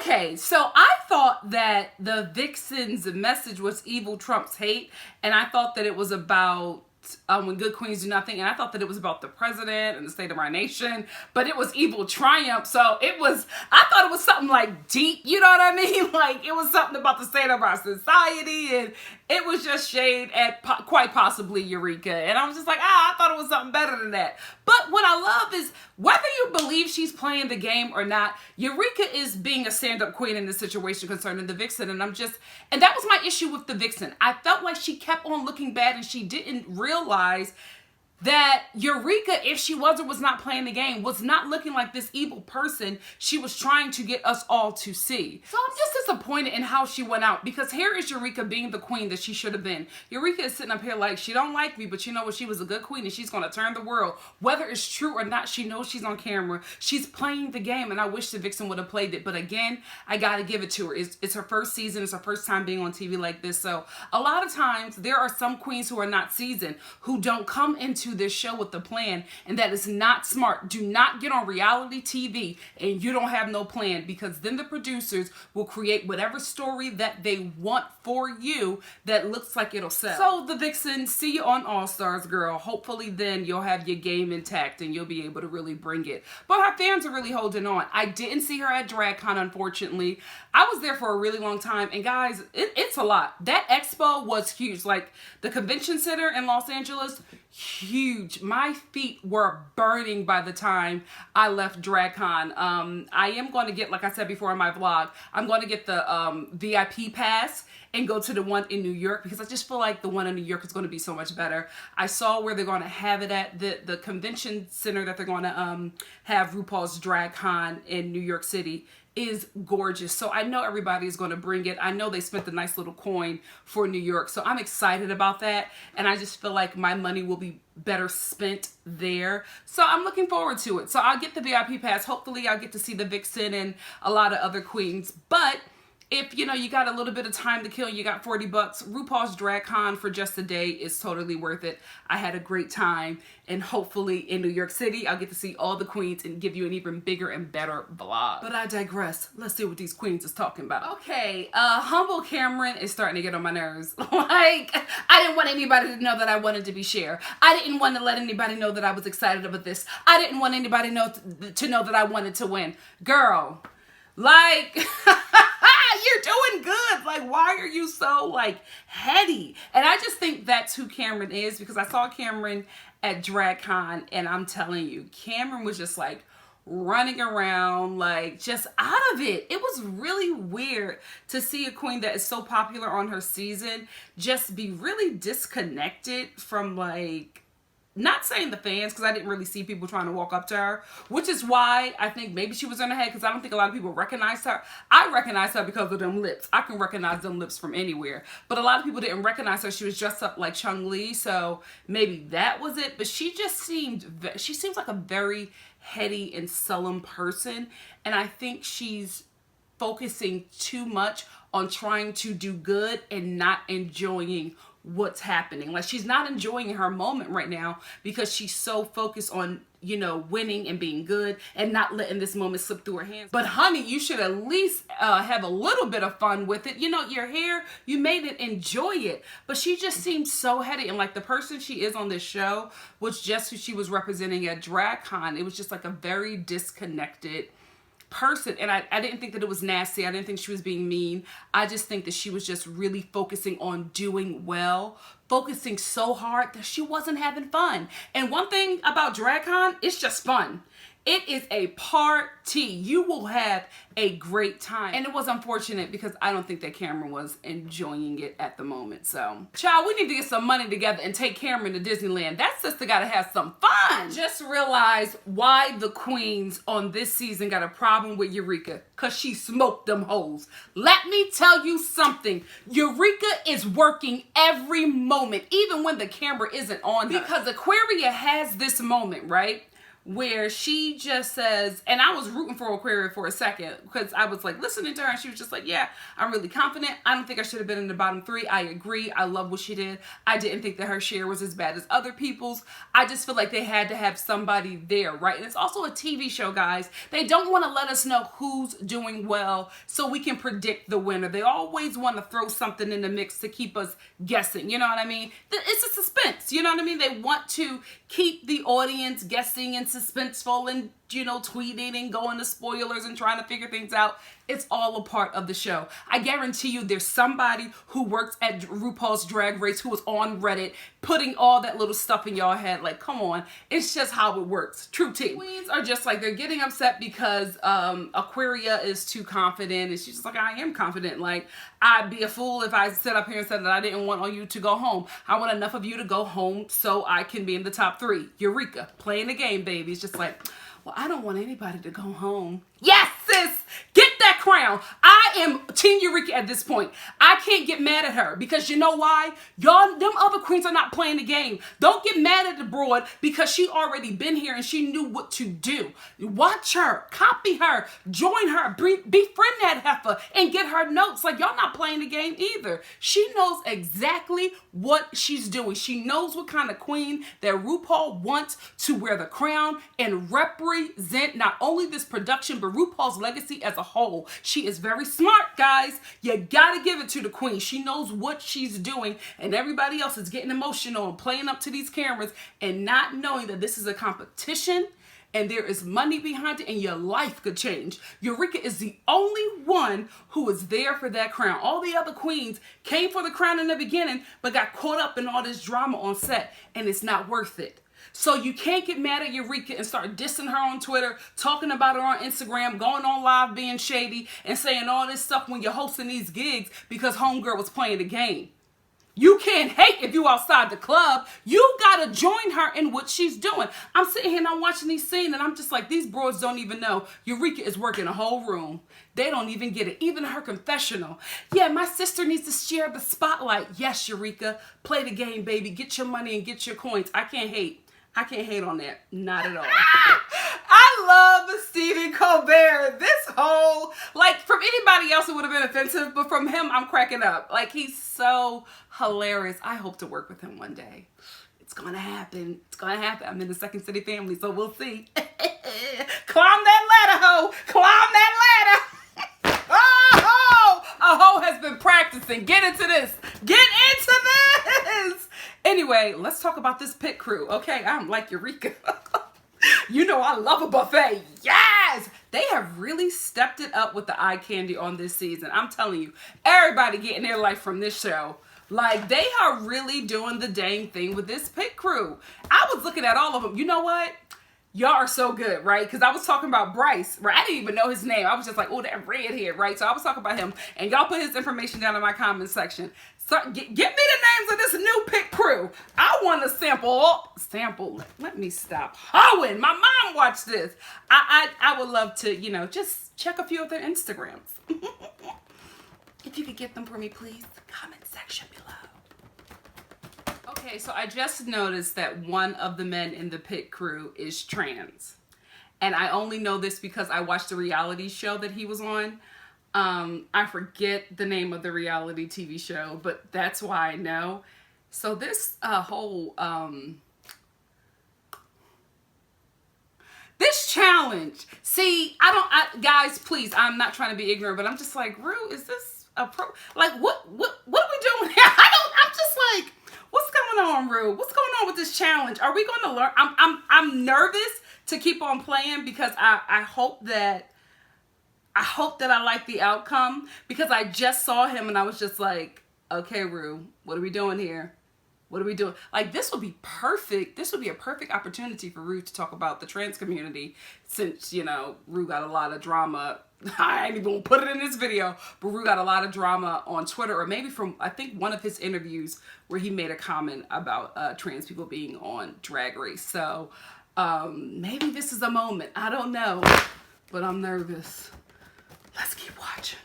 Okay, so I thought that the Vixen's message was evil trumps hate, and I thought that it was about when good queens do nothing, and I thought that it was about the president and the state of our nation, but it was evil triumph. So I thought it was something like deep, you know what I mean? Like it was something about the state of our society, and it was just shade at quite possibly Eureka. And I was just like, I thought it was something better than that. But what I love is whether you believe she's playing the game or not, Eureka is being a stand-up queen in this situation concerning the Vixen. And that was my issue with the Vixen. I felt like she kept on looking bad and she didn't realize that Eureka, if she was or was not playing the game, was not looking like this evil person she was trying to get us all to see. So I'm just disappointed in how she went out, because here is Eureka being the queen that she should have been. Eureka is sitting up here like, she don't like me, but you know what? She was a good queen and she's going to turn the world. Whether it's true or not, she knows she's on camera. She's playing the game, and I wish the Vixen would have played it. But again, I got to give it to her. It's her first season. It's her first time being on TV like this. So a lot of times there are some queens who are not seasoned, who don't come into this show with the plan, and that is not smart. Do not get on reality TV and you don't have no plan, because then the producers will create whatever story that they want for you that looks like it'll sell. So the Vixen, see you on All Stars, girl. Hopefully then you'll have your game intact and you'll be able to really bring it. But her fans are really holding on. I didn't see her at DragCon, unfortunately. I was there for a really long time, and guys, it's a lot. That expo was huge. Like the convention center in Los Angeles, huge. My feet were burning by the time I left DragCon. I am going to get, like I said before in my vlog, I'm going to get the VIP pass and go to the one in New York, because I just feel like the one in New York is going to be so much better. I saw where they're going to have it at, the convention center that they're going to have RuPaul's DragCon in New York City is gorgeous. So I know everybody is going to bring it. I know they spent a nice little coin for New York. So I'm excited about that. And I just feel like my money will be better spent there. So I'm looking forward to it. So I'll get the VIP pass. Hopefully I'll get to see the Vixen and a lot of other queens. But if, you know, you got a little bit of time to kill, you got $40, RuPaul's DragCon for just a day is totally worth it. I had a great time, and hopefully in New York City, I'll get to see all the queens and give you an even bigger and better vlog. But I digress. Let's see what these queens is talking about. Okay, Humble Cameron is starting to get on my nerves. Like, I didn't want anybody to know that I wanted to be Cher. I didn't want to let anybody know that I was excited about this. I didn't want anybody to know that I wanted to win. Girl, like... You're doing good. Like, why are you so, like, heady? And I just think that's who Cameron is, because I saw Cameron at DragCon, and I'm telling you, Cameron was just, like, running around, like, just out of it. It was really weird to see a queen that is so popular on her season just be really disconnected from, like... Not saying the fans, because I didn't really see people trying to walk up to her, which is why I think maybe she was in her head, because I don't think a lot of people recognized her. I recognized her because of them lips. I can recognize them lips from anywhere. But a lot of people didn't recognize her. She was dressed up like Chung-Li, so maybe that was it. But she just seems like a very heady and sullen person. And I think she's focusing too much on trying to do good and not enjoying what's happening. Like, she's not enjoying her moment right now because she's so focused on, you know, winning and being good and not letting this moment slip through her hands. But honey, you should at least have a little bit of fun with it. You know, your hair, you made it, enjoy it. But she just seems so heady, and like the person she is on this show was just who she was representing at DragCon. It was just like a very disconnected person, and I didn't think that it was nasty. I didn't think she was being mean. I just think that she was just really focusing on doing well, focusing so hard that she wasn't having fun. And one thing about DragCon, it's just fun. It is a party. You will have a great time. And it was unfortunate because I don't think that Cameron was enjoying it at the moment. So, child, we need to get some money together and take Cameron to Disneyland. That sister gotta have some fun. Just realize why the queens on this season got a problem with Eureka. Because she smoked them hoes. Let me tell you something. Eureka is working every moment, even when the camera isn't on her. Because Aquaria has this moment, right? where she just says, and I was rooting for Aquaria for a second because I was like listening to her and she was just like, yeah, I'm really confident. I don't think I should have been in the bottom 3. I agree. I love what she did. I didn't think that her share was as bad as other people's. I just feel like they had to have somebody there, right? And it's also a TV show, guys. They don't want to let us know who's doing well so we can predict the winner. They always want to throw something in the mix to keep us guessing. You know what I mean? It's a suspense. You know what I mean? They want to keep the audience guessing and suspenseful and, you know, tweeting and going to spoilers and trying to figure things out. It's all a part of the show. I guarantee you there's somebody who works at RuPaul's Drag Race who was on Reddit putting all that little stuff in y'all head. Like, come on. It's just how it works. True tea. Queens are just like, they're getting upset because Aquaria is too confident. And she's just like, I am confident. Like, I'd be a fool if I sat up here and said that I didn't want all you to go home. I want enough of you to go home so I can be in the top 3. Eureka. Playing the game, baby. It's just like, well, I don't want anybody to go home. Yes, sis! Get that crown. I am Team Eureka at this point. I can't get mad at her because you know why? Y'all, them other queens are not playing the game. Don't get mad at the broad because she already been here and she knew what to do. Watch her, copy her, join her, befriend that heifer and get her notes. Like, y'all not playing the game either. She knows exactly what she's doing. She knows what kind of queen that RuPaul wants to wear the crown and represent not only this production, but RuPaul's legacy as a whole. She is very smart, guys. You gotta give it to the queen. She knows what she's doing, and everybody else is getting emotional and playing up to these cameras and not knowing that this is a competition and there is money behind it and your life could change. Eureka is the only one who is there for that crown. All the other queens came for the crown in the beginning but got caught up in all this drama on set, and it's not worth it. So you can't get mad at Eureka and start dissing her on Twitter, talking about her on Instagram, going on live being shady, and saying all this stuff when you're hosting these gigs because homegirl was playing the game. You can't hate if you outside the club. You gotta join her in what she's doing. I'm sitting here and I'm watching these scenes and I'm just like, these broads don't even know Eureka is working a whole room. They don't even get it. Even her confessional. Yeah, my sister needs to share the spotlight. Yes, Eureka, play the game, baby. Get your money and get your coins. I can't hate. I can't hate on that. Not at all. I love Stephen Colbert. This whole, like, from anybody else it would have been offensive, but from him, I'm cracking up. Like, he's so hilarious. I hope to work with him one day. It's gonna happen. It's gonna happen. I'm in the Second City family, so we'll see. Climb that ladder, ho. Climb that ladder. Oh, a hoe has been practicing. Get into this. Get into this. Anyway, let's talk about this pit crew. Okay, I'm like Eureka. You know I love a buffet. Yes! They have really stepped it up with the eye candy on this season. I'm telling you, everybody getting their life from this show. Like, they are really doing the dang thing with this pit crew. I was looking at all of them. You know what? Y'all are so good, right? Because I was talking about Bryce, right? I didn't even know his name. I was just like, oh, that red hair, right? So I was talking about him. And y'all put his information down in my comment section. So get me the names of this new pit crew. I want to sample. Let me stop hoeing. My mom watched this. I would love to, you know, just check a few of their Instagrams. If you could get them for me, please. Comment section below. Okay, so I just noticed that one of the men in the pit crew is trans. And I only know this because I watched the reality show that he was on. I forget the name of the reality TV show, but that's why I know. So this whole this challenge. See, guys, please, I'm not trying to be ignorant, but I'm just like, Rue, is this a like what are we doing here? I'm just like, what's going on, Rue? What's going on with this challenge? Are we going to learn? I'm nervous to keep on playing because I hope that I like the outcome, because I just saw him and I was just like, okay, Rue, what are we doing here? What are we doing? Like, this would be perfect. This would be a perfect opportunity for Rue to talk about the trans community, since, you know, Rue got a lot of drama. I ain't even gonna put it in this video, but Rue got a lot of drama on Twitter, or maybe from, I think, one of his interviews where he made a comment about trans people being on Drag Race. So maybe this is a moment. I don't know, but I'm nervous. Let's keep watching.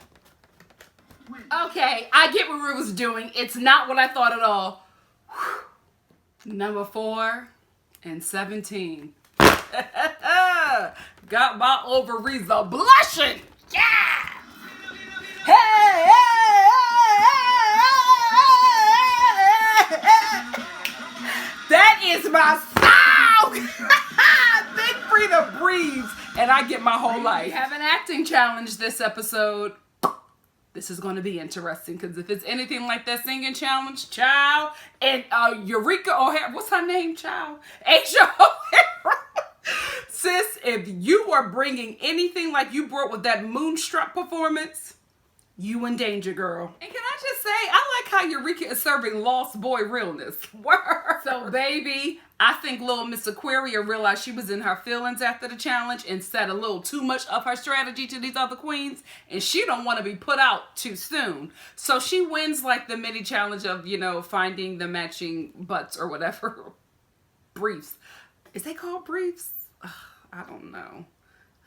Okay, I get what Rue was doing. It's not what I thought at all. Whew. Number 4 and 17. Got my ovaries a blushing. Yeah. Hey, hey, hey, hey, hey. That is my song. Big Frida breathes, and I get my whole life. We have an acting challenge this episode. This is going to be interesting because if it's anything like that singing challenge, child, and Eureka O'Hara, what's her name, child? Asia O'Hara. Sis, if you are bringing anything like you brought with that Moonstruck performance, you in danger, girl. And can I just say, I like how Eureka is serving lost boy realness. Word. So, baby, I think little Miss Aquaria realized she was in her feelings after the challenge and said a little too much of her strategy to these other queens, and she don't want to be put out too soon. So she wins like the mini challenge of, you know, finding the matching butts or whatever. Briefs. Is they called briefs? I don't know.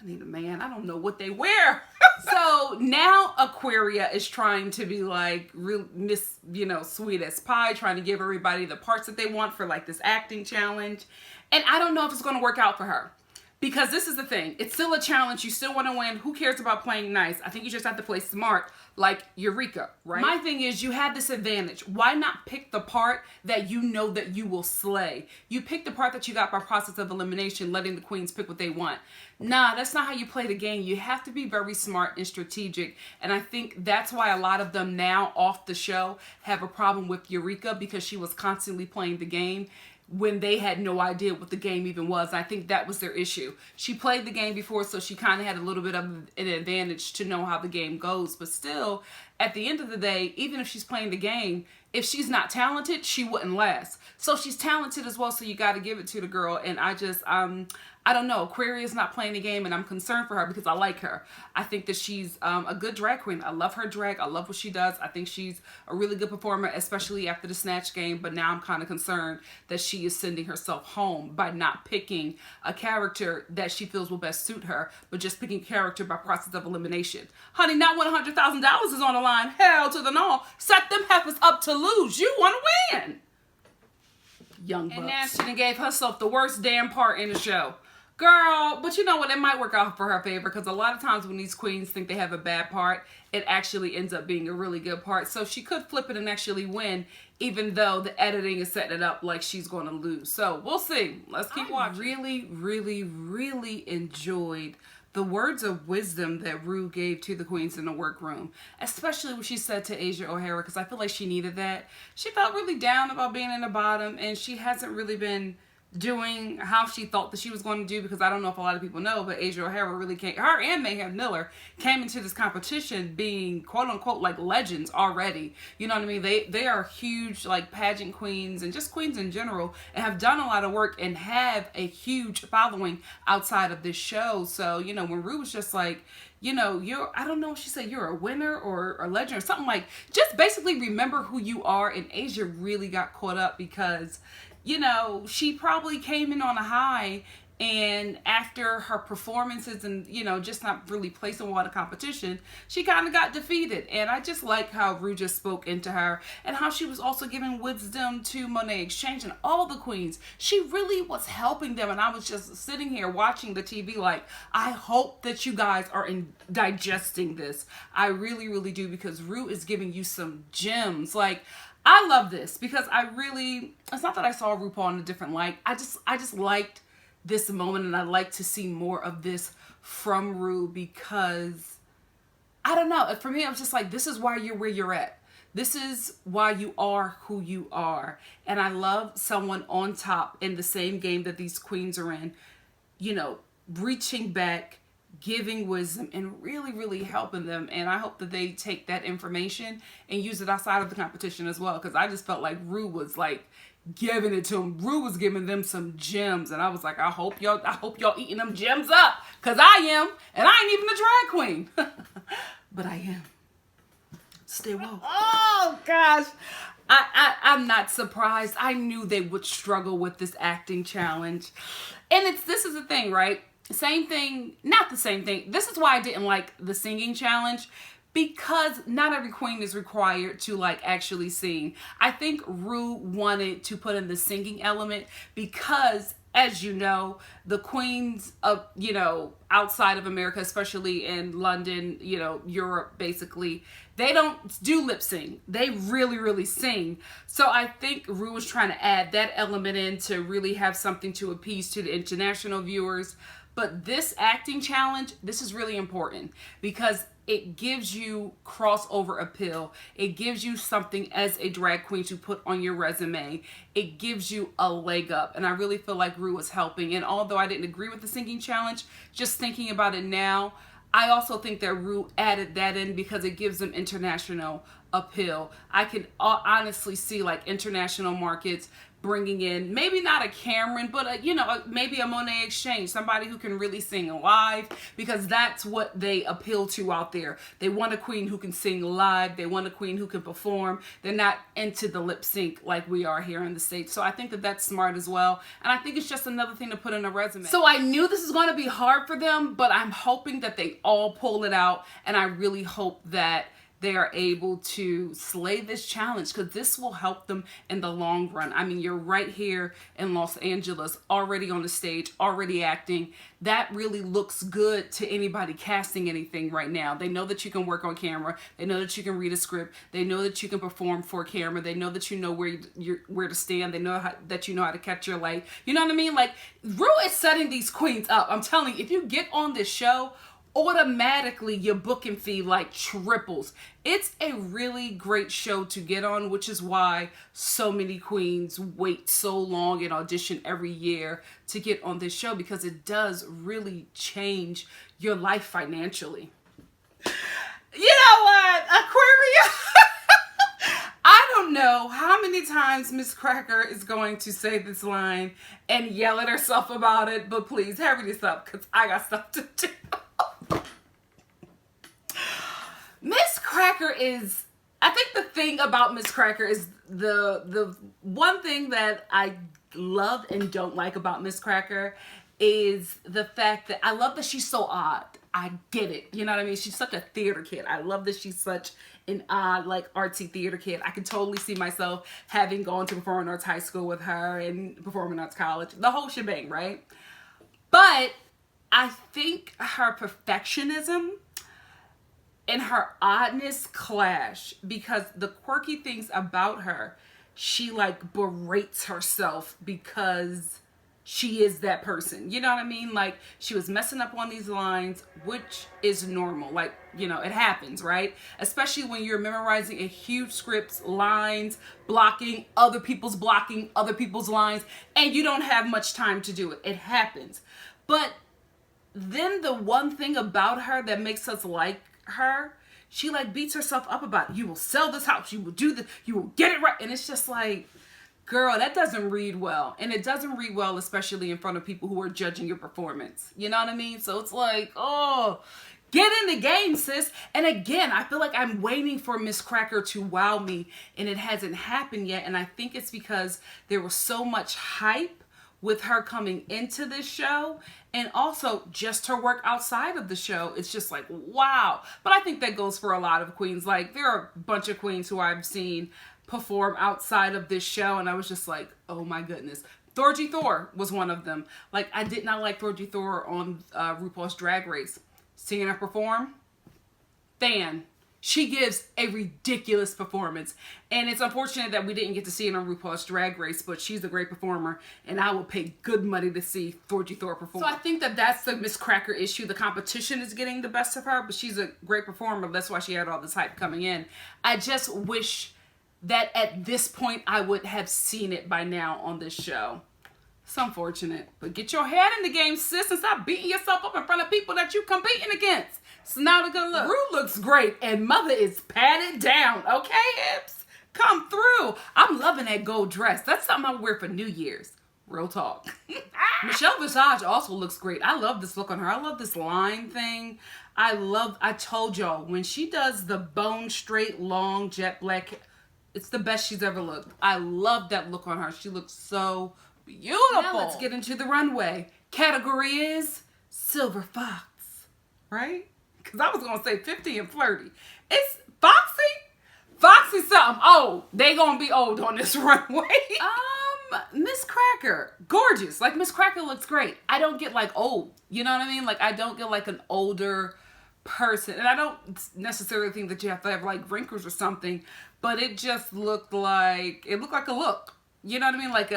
I need a man. I don't know what they wear. So now Aquaria is trying to be like real Miss, you know, sweet as pie, trying to give everybody the parts that they want for like this acting challenge. And I don't know if it's going to work out for her. Because this is the thing. It's still a challenge. You still want to win. Who cares about playing nice? I think you just have to play smart like Eureka, right? My thing is you have this advantage. Why not pick the part that you know that you will slay? You pick the part that you got by process of elimination, letting the queens pick what they want. Nah, that's not how you play the game. You have to be very smart and strategic. And I think that's why a lot of them now off the show have a problem with Eureka because she was constantly playing the game when they had no idea what the game even was. I think that was their issue. She played the game before, so she kind of had a little bit of an advantage to know how the game goes. But still, at the end of the day, even if she's playing the game, if she's not talented, she wouldn't last. So she's talented as well, so you got to give it to the girl. And I just, I don't know. Aquaria's not playing the game, and I'm concerned for her because I like her. I think that she's a good drag queen. I love her drag. I love what she does. I think she's a really good performer, especially after the Snatch game. But now I'm kind of concerned that she is sending herself home by not picking a character that she feels will best suit her, but just picking a character by process of elimination. Honey, not when $100,000 is on the line. Hell to the no. Set them heifers up to lose. You want to win. Young bucks. And now she done gave herself the worst damn part in the show. Girl, but you know what? It might work out for her favor because a lot of times when these queens think they have a bad part, it actually ends up being a really good part. So she could flip it and actually win, even though the editing is setting it up like she's going to lose. So we'll see. Let's keep watching. Really enjoyed the words of wisdom that Rue gave to the queens in the workroom, especially what she said to Asia O'Hara, because I feel like she needed that. She felt really down about being in the bottom, and she hasn't really been doing how she thought that she was going to do, because I don't know if a lot of people know, but Asia O'Hara really came, her and Mayhem Miller came into this competition being quote unquote like legends already. You know what I mean? They are huge like pageant queens and just queens in general, and have done a lot of work and have a huge following outside of this show. So, you know, when Rue was just like, you know, I don't know if she said you're a winner or a legend or something, like just basically remember who you are. And Asia really got caught up because, you know, she probably came in on a high, and after her performances and, you know, just not really placing well in a competition, she kind of got defeated. And I just like how Rue just spoke into her, and how she was also giving wisdom to Monet Exchange and all the queens. She really was helping them, and I was just sitting here watching the TV like, I hope that you guys are digesting this. I really do, because Rue is giving you some gems. Like, I love this because it's not that I saw RuPaul in a different light. I just liked this moment, and I like to see more of this from Rue, because I don't know. For me, I was just like, this is why you're where you're at. This is why you are who you are. And I love someone on top in the same game that these queens are in, you know, reaching back, giving wisdom, and really helping them. And I hope that they take that information and use it outside of the competition as well, because I just felt like Rue was like giving it to them. Rue was giving them some gems, and I was like, I hope y'all eating them gems up, because I am, and I ain't even a drag queen. But I am. Stay woke. Oh gosh, I'm not surprised. I knew they would struggle with this acting challenge. And this is the thing, right? Same thing, not the same thing. This is why I didn't like the singing challenge, because not every queen is required to like actually sing. I think Rue wanted to put in the singing element because as you know, the queens of, you know, outside of America, especially in London, you know, Europe, basically, they don't do lip sync. They really, really sing. So I think Ru was trying to add that element in to really have something to appease to the international viewers. But this acting challenge, this is really important because it gives you crossover appeal. It gives you something as a drag queen to put on your resume. It gives you a leg up. And I really feel like Ru was helping. And although I didn't agree with the singing challenge, just thinking about it now, I also think that Ru added that in because it gives them international appeal. I can honestly see like international markets bringing in maybe not a Cameron, but maybe a Monet Exchange, somebody who can really sing live, because that's what they appeal to out there. They want a queen who can sing live. They want a queen who can perform. They're not into the lip sync like we are here in the States. So I think that that's smart as well. And I think it's just another thing to put in a resume. So I knew this is going to be hard for them, but I'm hoping that they all pull it out. And I really hope that they are able to slay this challenge because this will help them in the long run. I mean, you're right here in Los Angeles, already on the stage, already acting. That really looks good to anybody casting anything right now. They know that you can work on camera. They know that you can read a script. They know that you can perform for camera. They know that you know where to stand. They know that you know how to catch your light. You know what I mean? Like, Ru is setting these queens up. I'm telling you, if you get on this show, automatically your booking fee like triples. It's a really great show to get on, which is why so many queens wait so long and audition every year to get on this show, because it does really change your life financially. You know what, Aquarius? I don't know how many times Miss Cracker is going to say this line and yell at herself about it, but please hurry this up because I got stuff to do. Miss Cracker is, I think the thing about Miss Cracker is the one thing that I love and don't like about Miss Cracker is the fact that I love that she's so odd. I get it. You know what I mean? She's such a theater kid. I love that she's such an odd, like, artsy theater kid. I can totally see myself having gone to performing arts high school with her and performing arts college. The whole shebang, right? But I think her perfectionism and her oddness clash, because the quirky things about her, she like berates herself because she is that person. You know what I mean? Like, she was messing up on these lines, which is normal. Like, you know, it happens, right? Especially when you're memorizing a huge script, lines, blocking other people's lines, and you don't have much time to do it. It happens. But then the one thing about her that makes us like her, she like beats herself up about it. You will sell this house, you will do this, you will get it right. And it's just like, girl, that doesn't read well. And it doesn't read well, especially in front of people who are judging your performance. You know what I mean? So it's like, oh, get in the game, sis. And again, I feel like I'm waiting for Miss Cracker to wow me, and it hasn't happened yet. And I think it's because there was so much hype with her coming into this show, and also just her work outside of the show. It's just like, wow. But I think that goes for a lot of queens. Like, there are a bunch of queens who I've seen perform outside of this show, and I was just like, oh my goodness. Thorgy Thor was one of them. Like, I did not like Thorgy Thor on RuPaul's Drag Race. Seeing her perform, fan. She gives a ridiculous performance. And it's unfortunate that we didn't get to see it on RuPaul's Drag Race, but she's a great performer, and I will pay good money to see Thorgy Thor perform. So I think that that's the Miss Cracker issue. The competition is getting the best of her, but she's a great performer. That's why she had all this hype coming in. I just wish that at this point I would have seen it by now on this show. It's unfortunate. But get your head in the game, sis, and stop beating yourself up in front of people that you're competing against. It's not a good look. Ru looks great, and Mother is patted down. Okay, hips? Come through. I'm loving that gold dress. That's something I would wear for New Year's. Real talk. Michelle Visage also looks great. I love this look on her. I love this line thing. I told y'all, when she does the bone straight, long, jet black, it's the best she's ever looked. I love that look on her. She looks so beautiful. Now let's get into the runway. Category is Silver Fox, right? Because I was going to say 50 and flirty. It's Foxy? Foxy something. Oh, they going to be old on this runway. Miss Cracker, gorgeous. Like, Miss Cracker looks great. I don't get, like, old. You know what I mean? Like, I don't get, like, an older person. And I don't necessarily think that you have to have, like, wrinkles or something. But it just looked like a look. You know what I mean? Like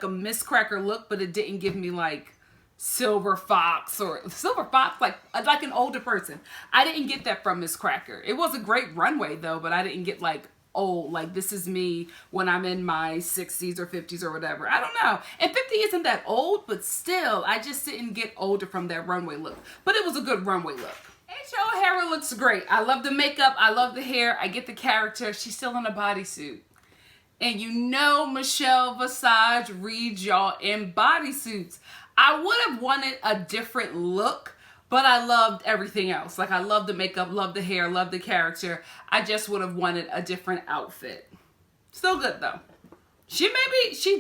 a Miss Cracker look, but it didn't give me, like, Silver Fox, like an older person. I didn't get that from Miss Cracker. It was a great runway, though, but I didn't get, like, old, like this is me when I'm in my 60s or 50s or whatever. I don't know. And 50 isn't that old, but still, I just didn't get older from that runway look. But it was a good runway look. Asia O'Hara looks great. I love the makeup. I love the hair. I get the character. She's still in a bodysuit. And you know Michelle Visage reads y'all in bodysuits. I would have wanted a different look, but I loved everything else. Like, I love the makeup, love the hair, love the character. I just would have wanted a different outfit. Still good, though. She's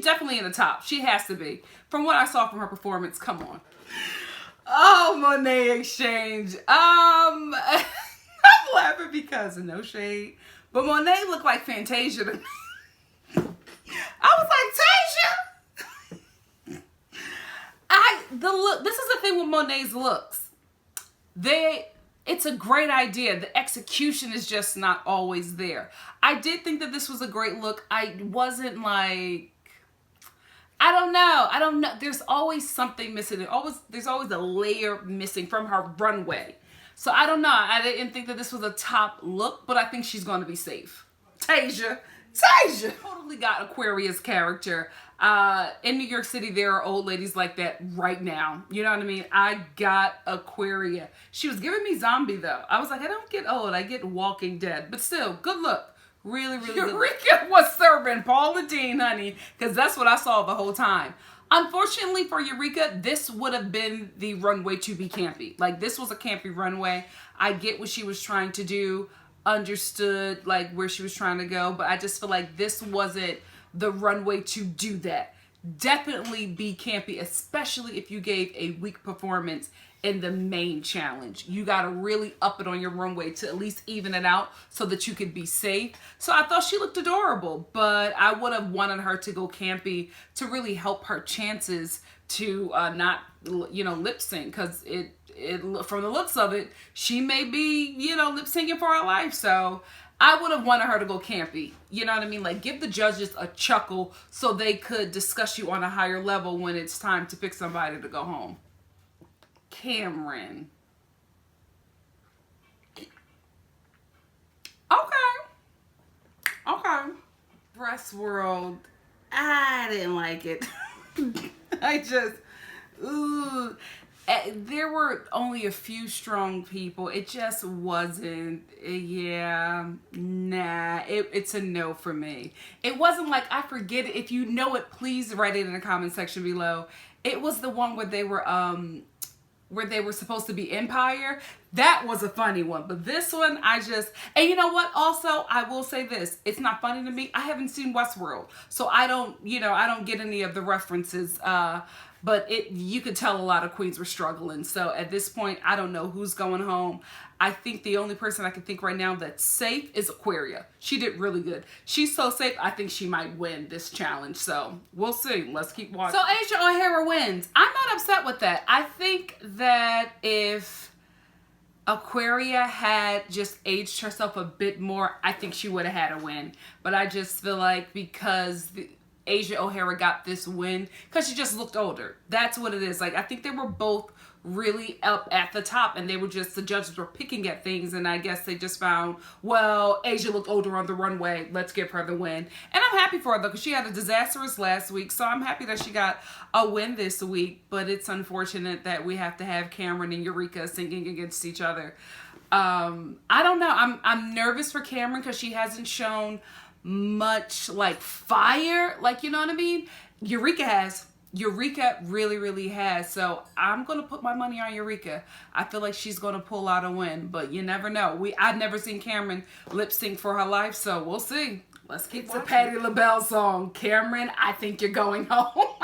definitely in the top. She has to be. From what I saw from her performance, come on. Oh, Monet Exchange. I'm laughing because no shade, but Monet looked like Fantasia to me. I was like, Tasia! This is the thing with Monet's looks. It's a great idea. The execution is just not always there. I did think that this was a great look. I wasn't like, I don't know. There's always something missing. There's always a layer missing from her runway. So I don't know. I didn't think that this was a top look, but I think she's going to be safe. Tasia totally got Aquaria's character. In New York City, there are old ladies like that right now. You know what I mean? I got Aquaria. She was giving me zombie, though. I was like, I don't get old. I get Walking Dead. But still, good look. Really, really good. Eureka was serving Paula Deen, honey, because that's what I saw the whole time. Unfortunately for Eureka, this would have been the runway to be campy. Like, this was a campy runway. I get what she was trying to do, understood, like, where she was trying to go, but I just feel like this wasn't the runway to do that. Definitely be campy, especially if you gave a weak performance in the main challenge. You got to really up it on your runway to at least even it out so that you could be safe. So I thought she looked adorable, but I would have wanted her to go campy to really help her chances to not, lip sync, because it from the looks of it, she may be, lip syncing for her life. So I would have wanted her to go campy. You know what I mean? Like, give the judges a chuckle so they could discuss you on a higher level when it's time to pick somebody to go home. Cameron. Okay. Breastworld. I didn't like it. There were only a few strong people. It just wasn't, it's a no for me. It wasn't like, I forget it. If you know it, please write it in the comment section below. It was the one where they were supposed to be Empire. That was a funny one. But this one, and you know what? Also, I will say this. It's not funny to me. I haven't seen Westworld. So I don't get any of the references. But you could tell a lot of queens were struggling. So at this point, I don't know who's going home. I think the only person I can think right now that's safe is Aquaria. She did really good. She's so safe, I think she might win this challenge. So we'll see. Let's keep watching. So Asia O'Hara wins. I'm not upset with that. I think that if Aquaria had just aged herself a bit more, I think she would have had a win. But I just feel like because Asia O'Hara got this win because she just looked older. That's what it is. Like, I think they were both really up at the top, and the judges were picking at things, and I guess they just found, well, Asia looked older on the runway. Let's give her the win. And I'm happy for her, though, because she had a disastrous last week, so I'm happy that she got a win this week, but it's unfortunate that we have to have Cameron and Eureka singing against each other. I don't know. I'm nervous for Cameron because she hasn't shown much like fire, like, you know what I mean? Eureka has. Eureka really, really has. So I'm gonna put my money on Eureka. I feel like she's gonna pull out a win, but you never know. I've never seen Cameron lip sync for her life, so we'll see. Let's keep the Patti LaBelle song. Cameron, I think you're going home.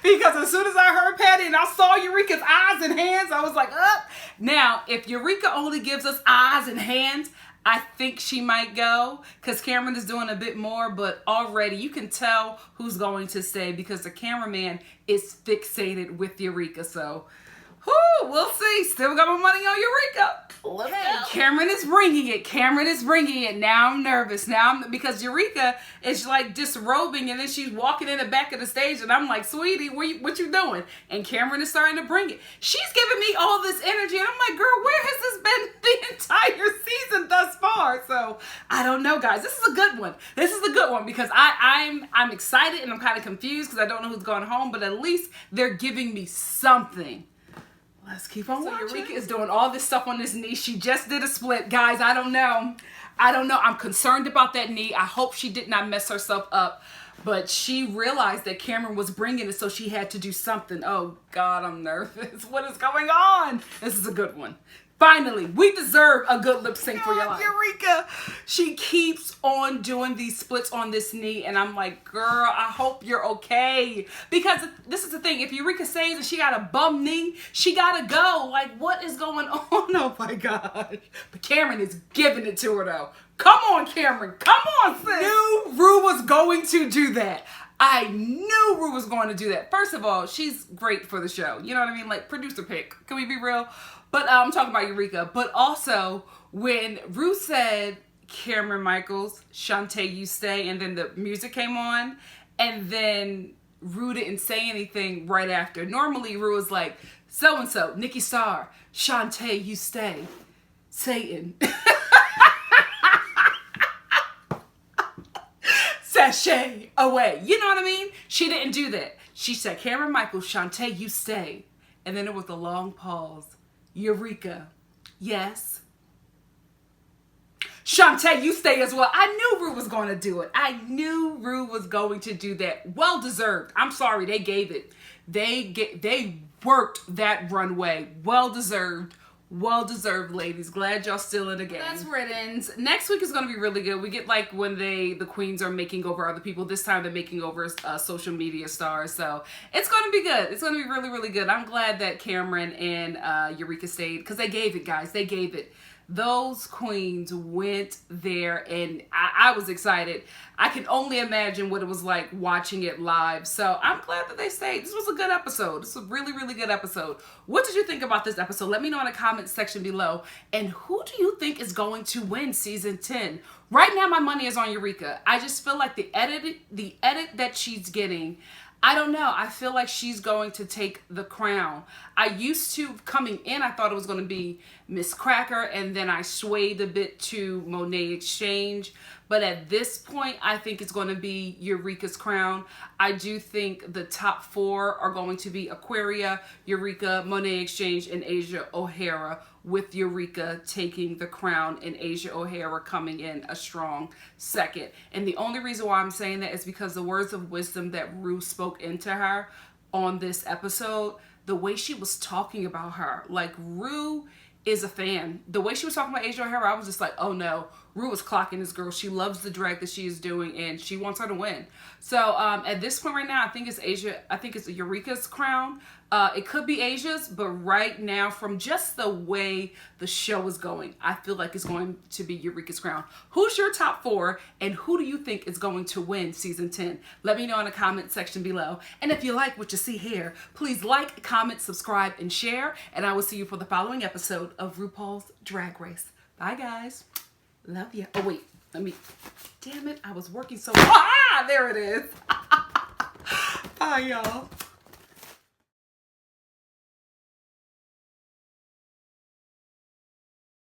Because as soon as I heard Patti and I saw Eureka's eyes and hands, I was like, up. Now, if Eureka only gives us eyes and hands, I think she might go because Cameron is doing a bit more, but already you can tell who's going to stay because the cameraman is fixated with Eureka. So, we'll see. Still got my money on Eureka. Let's go. Cameron is bringing it. Cameron is bringing it. Now I'm nervous. Because Eureka is like disrobing and then she's walking in the back of the stage and I'm like, sweetie, what you doing? And Cameron is starting to bring it. She's giving me all this energy and I'm like, girl, where has this been the entire season thus far? So I don't know, guys. This is a good one. This is a good one because I'm excited and I'm kind of confused because I don't know who's going home, but at least they're giving me something. Let's keep on watching. Eureka is doing all this stuff on this knee. She just did a split. Guys, I don't know. I'm concerned about that knee. I hope she did not mess herself up. But she realized that Cameron was bringing it, so she had to do something. Oh, God, I'm nervous. What is going on? This is a good one. Finally, we deserve a good lip sync for your life. Eureka, she keeps on doing these splits on this knee, and I'm like, girl, I hope you're okay. Because this is the thing, if Eureka says that she got a bum knee, she gotta go. Like, what is going on? Oh my gosh. But Cameron is giving it to her though. Come on, Cameron. Come on, sis. I knew Rue was going to do that. I knew Rue was going to do that. First of all, she's great for the show. You know what I mean? Like, producer pick. Can we be real? But I'm talking about Eureka. But also, when Rue said, Cameron Michaels, Shantae, you stay, and then the music came on, and then Rue didn't say anything right after. Normally, Rue was like, so-and-so, Nikki Starr, Shantae, you stay. Satan. Sashay away. You know what I mean? She didn't do that. She said, Cameron Michaels, Shantae, you stay. And then it was a long pause. Eureka, yes. Shantae, you stay as well. I knew Rue was going to do it. I knew Rue was going to do that. Well deserved. I'm sorry, they gave it. They worked that runway. Well deserved. Well deserved, ladies. Glad y'all still in the game. That's where it ends. Next week is going to be really good. We get like when the queens are making over other people. This time they're making over social media stars. So it's going to be good. It's going to be really, really good. I'm glad that Cameron and Eureka stayed because they gave it, guys. They gave it. Those queens went there and I was excited. I can only imagine what it was like watching it live. So I'm glad that they stayed. This was a good episode. This was a really, really good episode. What did you think about this episode? Let me know in the comments section below. And who do you think is going to win season 10? Right now, my money is on Eureka. I just feel like the edit that she's getting, I don't know. I feel like she's going to take the crown. I used to, coming in, I thought it was going to be Miss Cracker, and then I swayed a bit to Monet Exchange. But at this point, I think it's going to be Eureka's crown. I do think the top 4 are going to be Aquaria, Eureka, Monet Exchange, and Asia O'Hara, with Eureka taking the crown and Asia O'Hara coming in a strong second. And the only reason why I'm saying that is because the words of wisdom that Rue spoke into her on this episode, the way she was talking about her, like Rue is a fan. The way she was talking about Asia O'Hara, I was just like, oh no, Rue was clocking this girl. She loves the drag that she is doing and she wants her to win. So at this point right now, I think it's Eureka's crown. It could be Asia's, but right now, from just the way the show is going, I feel like it's going to be Eureka's crown. Who's your top 4 and who do you think is going to win season 10? Let me know in the comment section below. And if you like what you see here, please like, comment, subscribe, and share. And I will see you for the following episode of RuPaul's Drag Race. Bye, guys. Love you. Oh, wait. Damn it. I was working so hard. Ah, there it is. Bye, y'all.